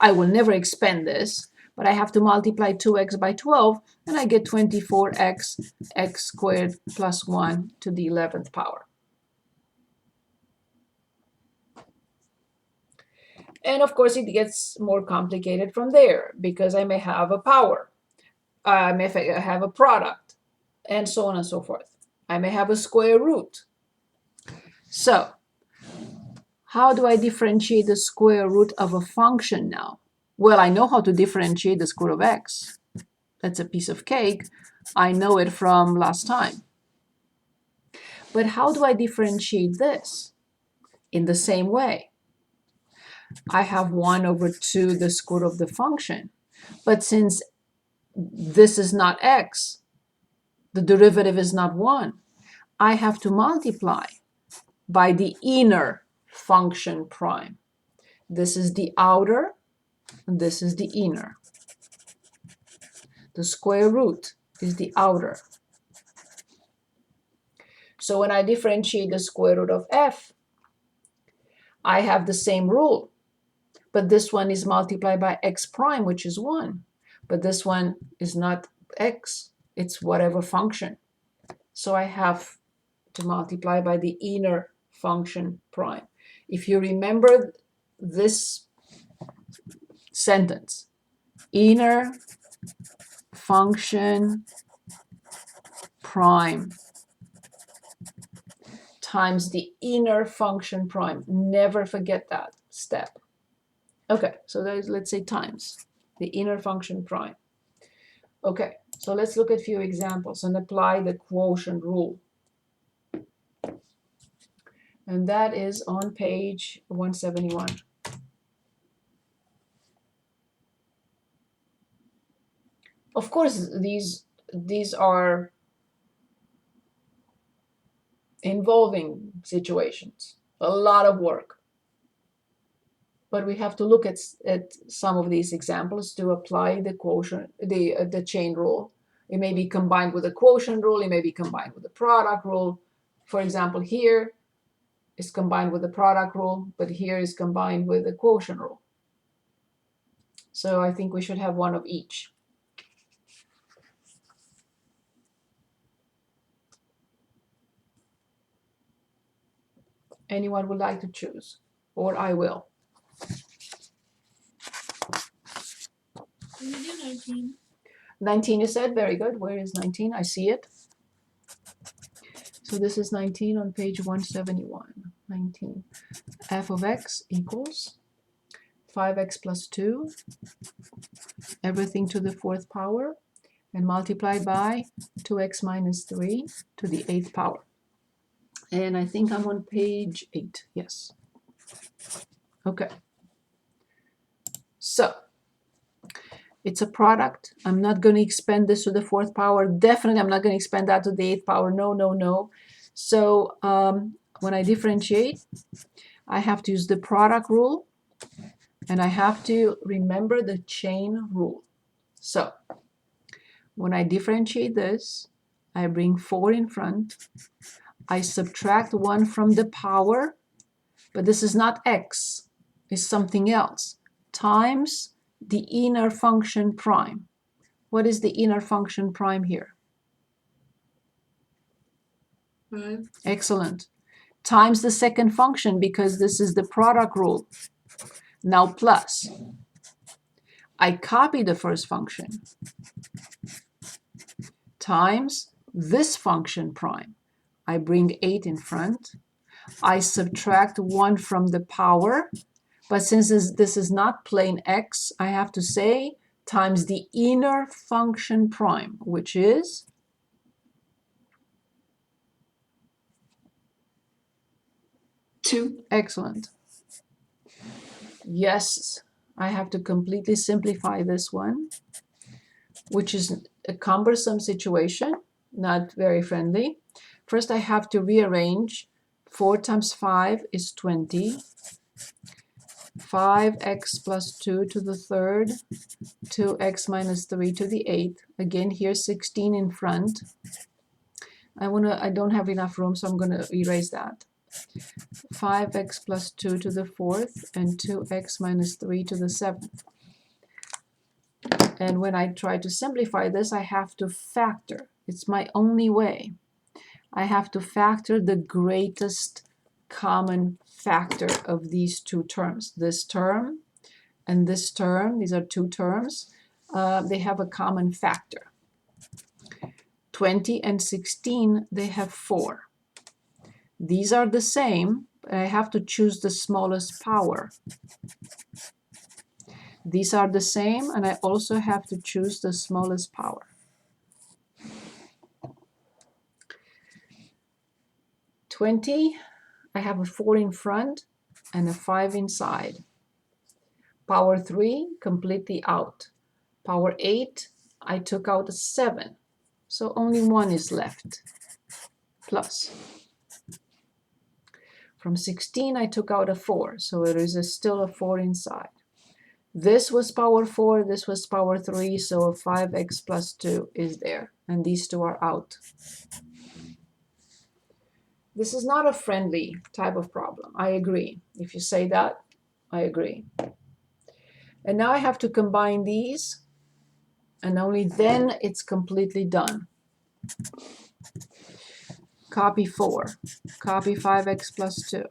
I will never expand this, but I have to multiply 2x by 12, and I get 24x, x squared plus 1 to the 11th power. And of course, it gets more complicated from there, because I may have a power, I may have a product, and so on and so forth. I may have a square root. So how do I differentiate the square root of a function now? Well, I know how to differentiate the square root of x. That's a piece of cake. I know it from last time. But how do I differentiate this? In the same way. I have 1 over 2, the square root of the function. But since this is not x, the derivative is not 1, I have to multiply by the inner function prime. This is the outer, and this is the inner. The square root is the outer. So when I differentiate the square root of f, I have the same rule, but this one is multiplied by x prime, which is 1. But this one is not x, it's whatever function. So I have to multiply by the inner function prime. If you remember this sentence, inner function prime times the inner function prime. Never forget that step. Okay, so let's say times the inner function prime. Okay, so let's look at a few examples and apply the quotient rule. And that is on page 171. Of course, these are involving situations, a lot of work. But we have to look at some of these examples to apply the quotient, the chain rule. It may be combined with the quotient rule, it may be combined with the product rule. For example, here is combined with the product rule, but here is combined with the quotient rule. So I think we should have one of each. Anyone would like to choose, or I will. Can you do 19? 19 you said? Very good. Where is 19? I see it. So this is 19 on page 171. 19. F of x equals 5x plus 2, everything to the 4th power, and multiplied by 2x minus 3 to the 8th power. And I think I'm on page 8. Yes. Okay. So it's a product. I'm not going to expand this to the 4th power. Definitely, I'm not going to expand that to the 8th power. No, no, no. So when I differentiate, I have to use the product rule, and I have to remember the chain rule. So when I differentiate this, I bring 4 in front. I subtract 1 from the power, but this is not x, it's something else, times the inner function prime. What is the inner function prime here? 5. Excellent. Times the second function, because this is the product rule. Now plus. I copy the first function times this function prime. I bring 8 in front. I subtract 1 from the power, but since this is not plain x, I have to say times the inner function prime, which is 2. Excellent. Yes, I have to completely simplify this one, which is a cumbersome situation, not very friendly. First, I have to rearrange. 4 times 5 is 20. 5x plus 2 to the 3rd, 2x minus 3 to the 8th. Again, here's 16 in front. I don't have enough room, so I'm going to erase that. 5x plus 2 to the 4th, and 2x minus 3 to the 7th. And when I try to simplify this, I have to factor. It's my only way. I have to factor the greatest common factor of these two terms. This term and this term, these are two terms, they have a common factor. 20 and 16, they have 4. These are the same, but I have to choose the smallest power. These are the same, and I also have to choose the smallest power. 20, I have a 4 in front and a 5 inside. Power 3, completely out. Power 8, I took out a 7, so only 1 is left, plus. From 16, I took out a 4, so there is still a 4 inside. This was power 4, this was power 3, so a 5x plus 2 is there, and these two are out. This is not a friendly type of problem. I agree. If you say that, I agree. And now I have to combine these, and only then it's completely done. Copy 4, copy 5x plus 2,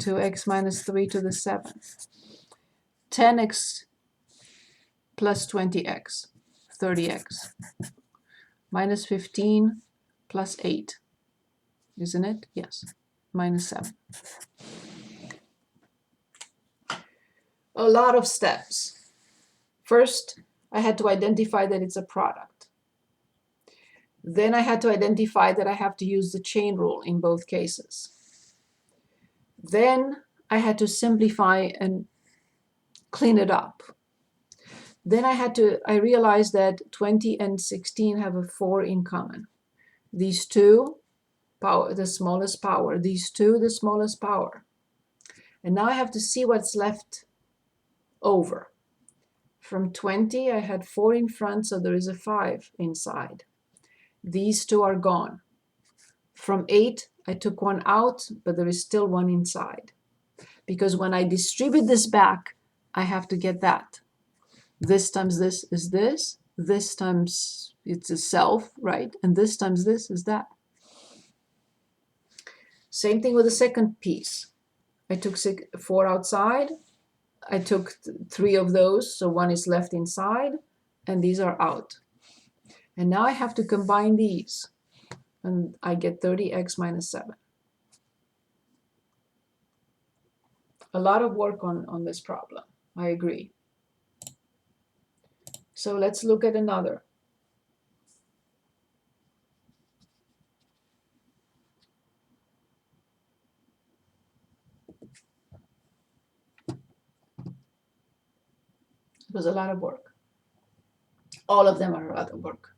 2x minus 3 to the 7th, 10x plus 20x, 30x, minus 15 plus 8, isn't it? Yes, minus 7. A lot of steps. First, I had to identify that it's a product. Then I had to identify that I have to use the chain rule in both cases. Then I had to simplify and clean it up. Then I realized that 20 and 16 have a 4 in common. These two, power, the smallest power. These two, the smallest power. And now I have to see what's left over. From 20, I had 4 in front, so there is a 5 inside. These two are gone. From 8, I took 1 out, but there is still 1 inside. Because when I distribute this back, I have to get that. This times this is this times it's a self, right? And this times this is that. Same thing with the second piece. I took 4 outside. I took 3 of those, so 1 is left inside, and these are out. And now I have to combine these, and I get 30x minus 7. A lot of work on this problem, I agree. So let's look at another. It was a lot of work. All of them are a lot of work.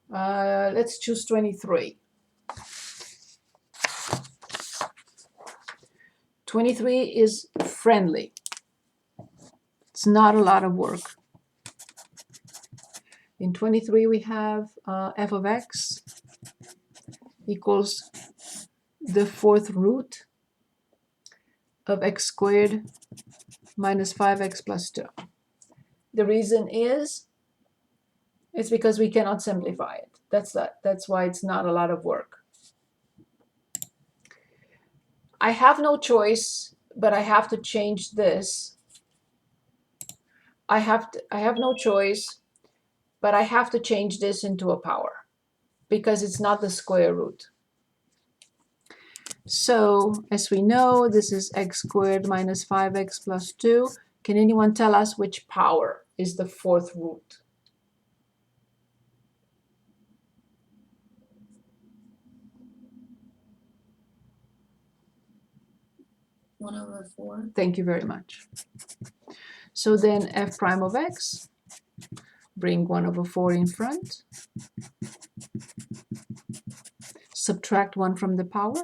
Let's choose 23. 23 is friendly. It's not a lot of work. In 23, we have f of x equals the 4th root of x squared minus 5x plus 2. The reason is, it's because we cannot simplify it. That's why it's not a lot of work. I have no choice, but I have to change this. I have no choice, but I have to change this into a power because it's not the square root. So as we know, this is x squared minus 5x plus 2. Can anyone tell us which power is the 4th root? One over 4. Thank you very much. So then f prime of x, bring 1 over 4 in front, subtract 1 from the power,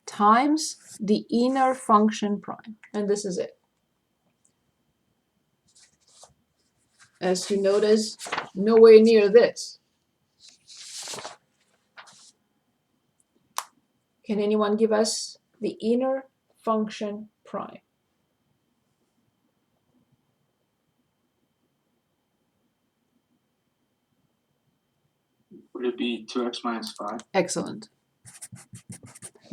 times the inner function prime. And this is it. As you notice, nowhere near this. Can anyone give us the inner function prime? Would it be 2x minus 5? Excellent.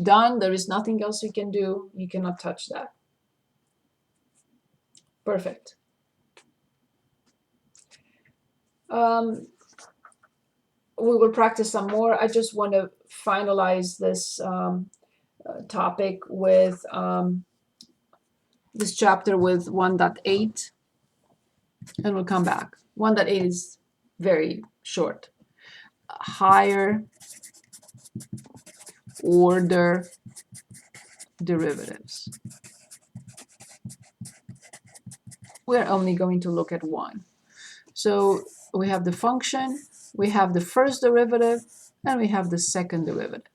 Done. There is nothing else you can do. You cannot touch that. Perfect. We will practice some more. I just want to finalize this topic with this chapter with 1.8, and we'll come back. 1.8 is very short. Higher order derivatives. We're only going to look at one. So we have the function, we have the first derivative, and we have the second derivative.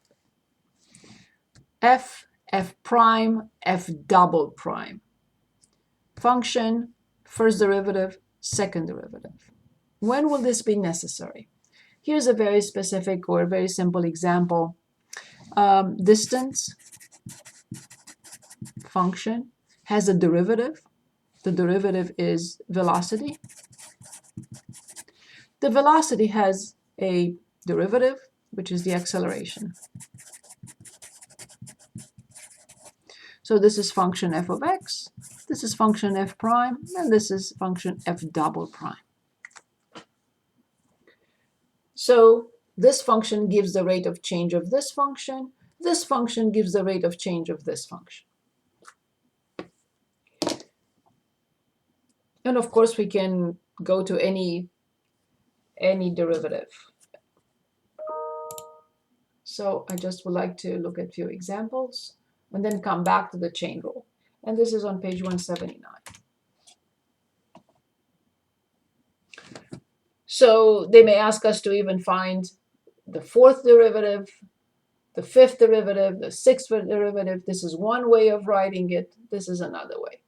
F, f prime, f double prime. Function, first derivative, second derivative. When will this be necessary? Here's a very specific or very simple example. Distance function has a derivative. The derivative is velocity. The velocity has a derivative, which is the acceleration. So this is function f of x, this is function f prime, and this is function f double prime. So this function gives the rate of change of this function gives the rate of change of this function. And of course we can go to any derivative. So I just would like to look at a few examples and then come back to the chain rule. And this is on page 179. So they may ask us to even find the fourth derivative, the fifth derivative, the sixth derivative. This is one way of writing it. This is another way.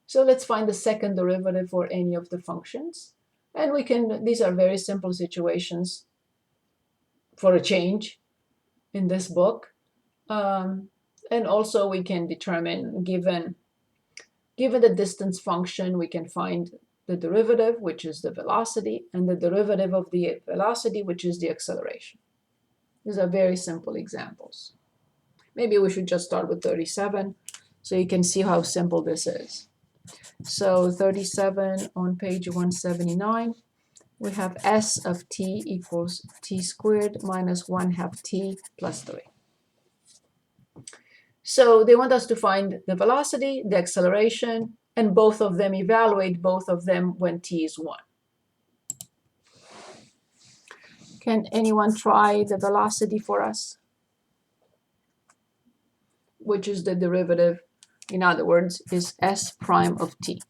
So let's find the second derivative for any of the functions. And we can, these are very simple situations for a change in this book. And also we can determine, given the distance function, we can find the derivative, which is the velocity, and the derivative of the velocity, which is the acceleration. These are very simple examples. Maybe we should just start with 37 so you can see how simple this is. So 37 on page 179, we have s of t equals t squared minus 1/2 t plus 3. So they want us to find the velocity, the acceleration, and both of them, evaluate both of them when t is 1. Can anyone try the velocity for us? Which is the derivative, in other words, is s prime of t.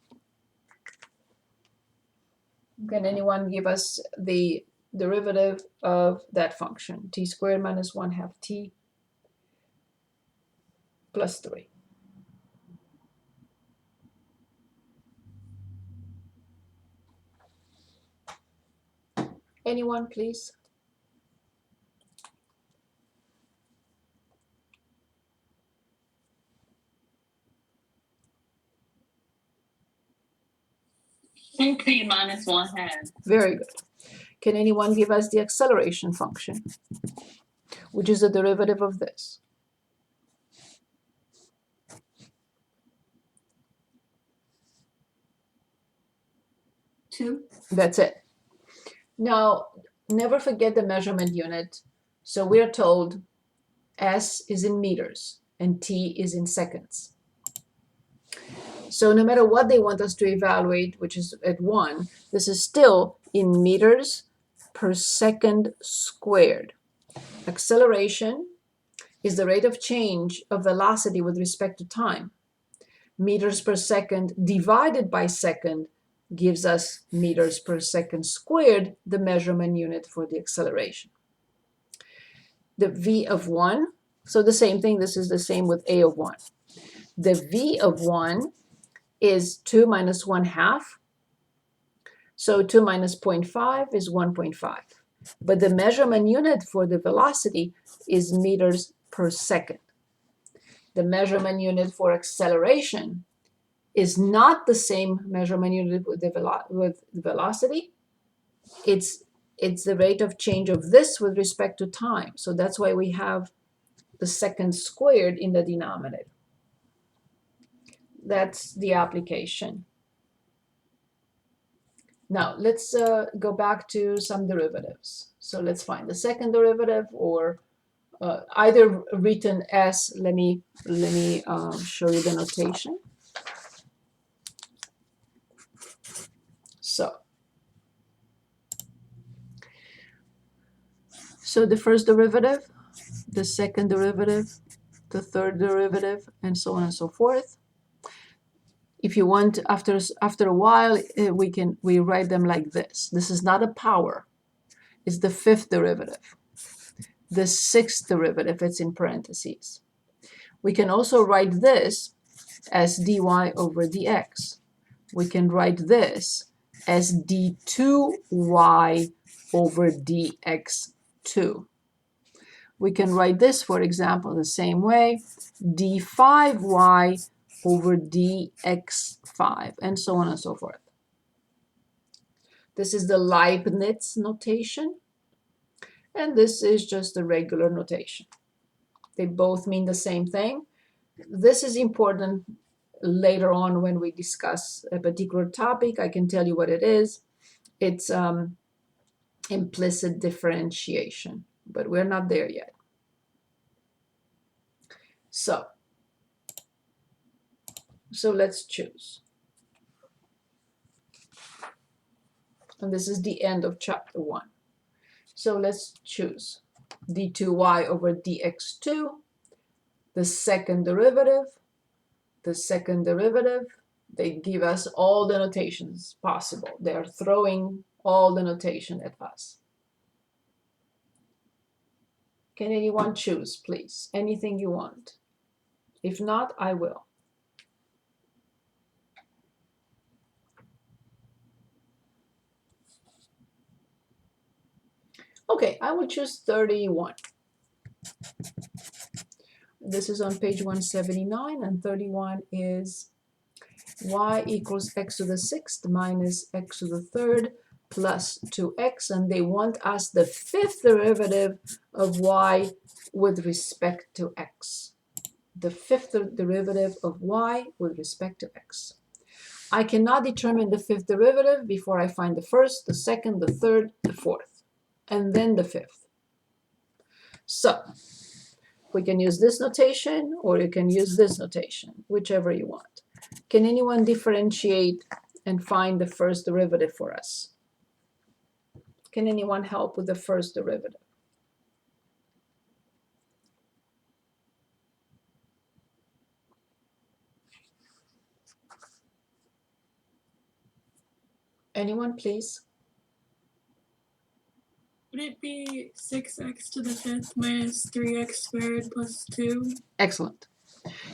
Can anyone give us the derivative of that function? T squared minus 1/2 t plus 3. Anyone, please? T minus 1/2. Very good. Can anyone give us the acceleration function, which is the derivative of this? 2. That's it. Now, never forget the measurement unit. So we are told s is in meters and t is in seconds. So no matter what they want us to evaluate, which is at 1, this is still in meters per second squared. Acceleration is the rate of change of velocity with respect to time. Meters per second divided by second gives us meters per second squared, the measurement unit for the acceleration. The v of 1, so the same thing, this is the same with a of 1. The v of 1 is 2 minus 1/2. So 2 minus 0.5 is 1.5. but the measurement unit for the velocity is meters per second. The measurement unit for acceleration is not the same measurement unit with the velocity. It's the rate of change of this with respect to time. So that's why we have the second squared in the denominator. That's the application. Now let's go back to some derivatives. So let's find the second derivative, or either written as, let me show you the notation. So the first derivative, the second derivative, the third derivative, and so on and so forth. If you want, after a while, we write them like this. This is not a power. It's the fifth derivative. The sixth derivative, it's in parentheses. We can also write this as dy over dx. We can write this as d2y over dx2. We can write this, for example, the same way, d5y over dx5, and so on and so forth. This is the Leibniz notation, and this is just the regular notation. They both mean the same thing. This is important later on when we discuss a particular topic. I can tell you what it is. It's implicit differentiation, but we're not there yet. So let's choose. And this is the end of chapter 1. So let's choose d2y over dx2, the second derivative. The second derivative, they give us all the notations possible. They are throwing all the notation at us. Can anyone choose, please? Anything you want. If not, I will. Okay, I will choose 31. This is on page 179, and 31 is y equals x to the sixth minus x to the third plus 2x, and they want us the fifth derivative of y with respect to x. The fifth derivative of y with respect to x. I cannot determine the fifth derivative before I find the first, the second, the third, the fourth, and then the fifth. So we can use this notation, or you can use this notation, whichever you want. Can anyone differentiate and find the first derivative for us? Can anyone help with the first derivative? Anyone, please? Would it be 6x to the fifth minus 3x squared plus 2? Excellent.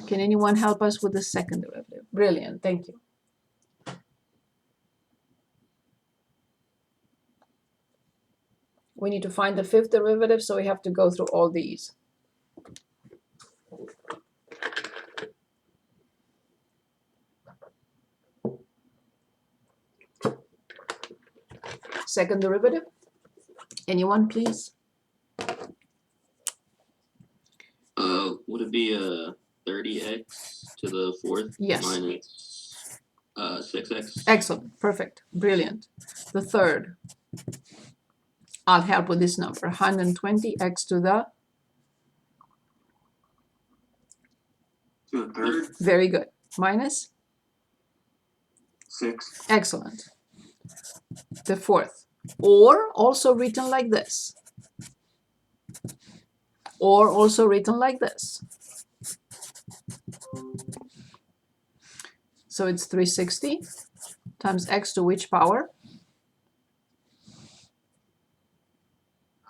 Can anyone help us with the second derivative? Brilliant, thank you. We need to find the fifth derivative, so we have to go through all these. Second derivative? Anyone, please? Would it be 30x to the fourth? Yes. Minus 6x? Excellent, perfect, brilliant. The third, I'll help with this number, 120x to the third. very good, minus 6. excellent. The fourth, or also written like this, or also written like this. So it's 360 times x to which power?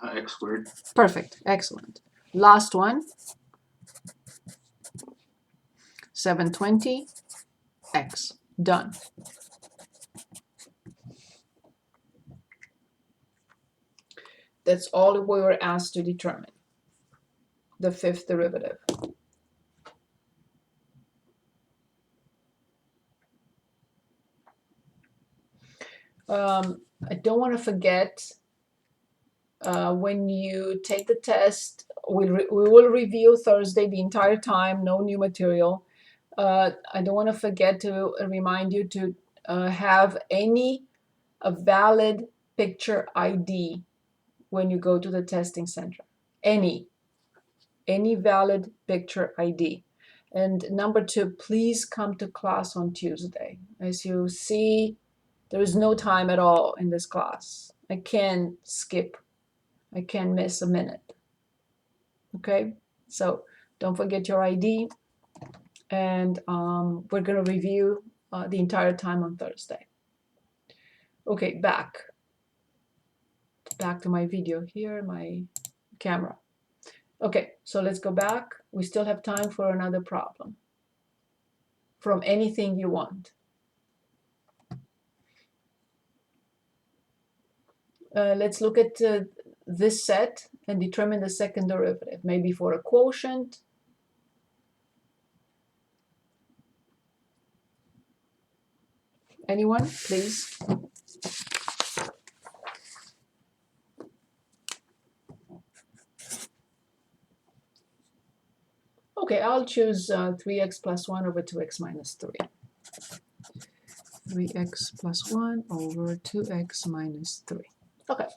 X squared. Perfect, excellent. Last one, 720x, done. That's all we were asked to determine. The fifth derivative. I don't want to forget, when you take the test, we will review Thursday the entire time, no new material. I don't want to forget to remind you to have a valid picture ID when you go to the testing center. Any valid picture ID. And number two, please come to class on Tuesday. As you see, there is no time at all in this class. I can't skip. I can't miss a minute. Okay, so don't forget your ID, and we're going to review the entire time on Thursday. Okay, back to my video here, my camera. Okay, so let's go back. We still have time for another problem from anything you want. Let's look at this set and determine the second derivative, maybe for a quotient. Anyone, please? Okay, I'll choose 3x plus 1 over 2x minus 3. 3x plus 1 over 2x minus 3. Okay.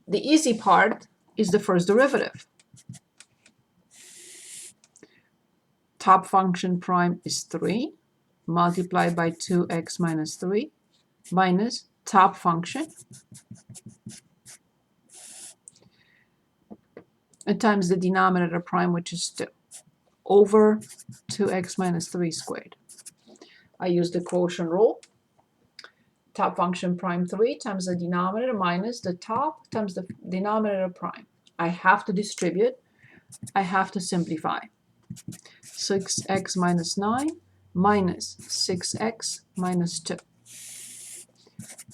The easy part is the first derivative. Top function prime is 3 multiplied by 2x minus 3 minus top function times the denominator prime, which is 2, over 2x minus 3 squared. I use the quotient rule. Top function prime 3 times the denominator minus the top times the denominator prime. I have to distribute. I have to simplify. 6x minus 9 minus 6x minus 2.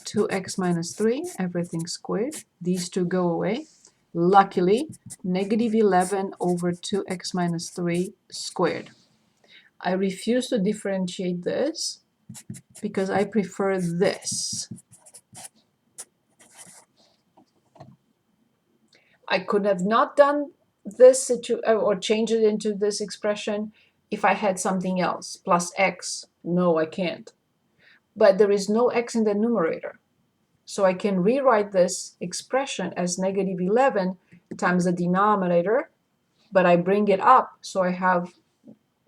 2x minus 3, everything squared. These two go away. Luckily, negative 11 over 2x minus 3 squared. I refuse to differentiate this because I prefer this. I could have not done this or changed it into this expression if I had something else, plus x. No, I can't. But there is no x in the numerator. So I can rewrite this expression as negative 11 times the denominator, but I bring it up so I have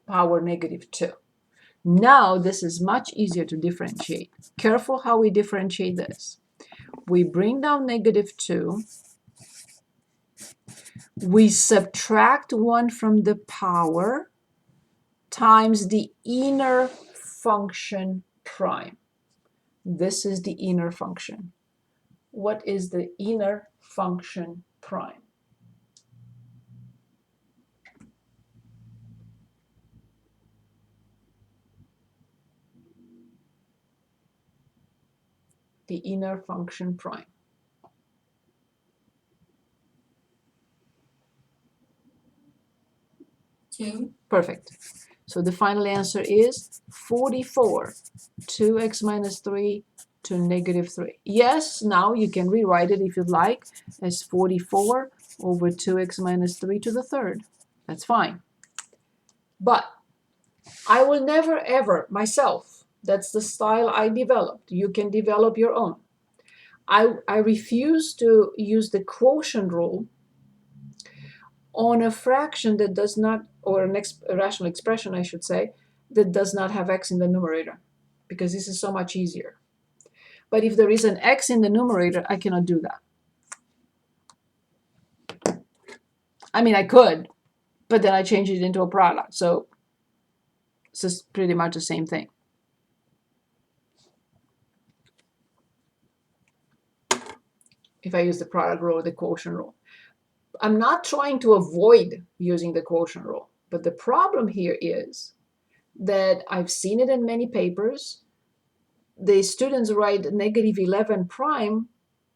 power negative 2. Now this is much easier to differentiate. Careful how we differentiate this. We bring down negative 2. We subtract 1 from the power times the inner function prime. This is the inner function. What is the inner function prime? The inner function prime. Two. Perfect. So the final answer is 44. 2x minus 3 to negative 3. Yes, now you can rewrite it if you'd like as 44 over 2x minus 3 to the third. That's fine. But I will never ever myself, that's the style I developed. You can develop your own. I refuse to use the quotient rule on a fraction that does not, or a rational expression, I should say, that does not have x in the numerator, because this is so much easier. But if there is an x in the numerator, I cannot do that. I mean, I could, but then I change it into a product. So it's just pretty much the same thing. If I use the product rule or the quotient rule. I'm not trying to avoid using the quotient rule, but the problem here is that I've seen it in many papers. The students write negative 11 prime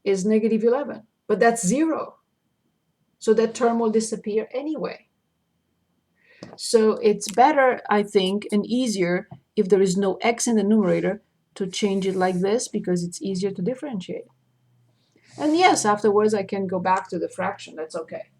is negative 11, but that's 0. So that term will disappear anyway. So it's better, I think, and easier if there is no x in the numerator to change it like this because it's easier to differentiate. And yes, afterwards I can go back to the fraction. That's okay.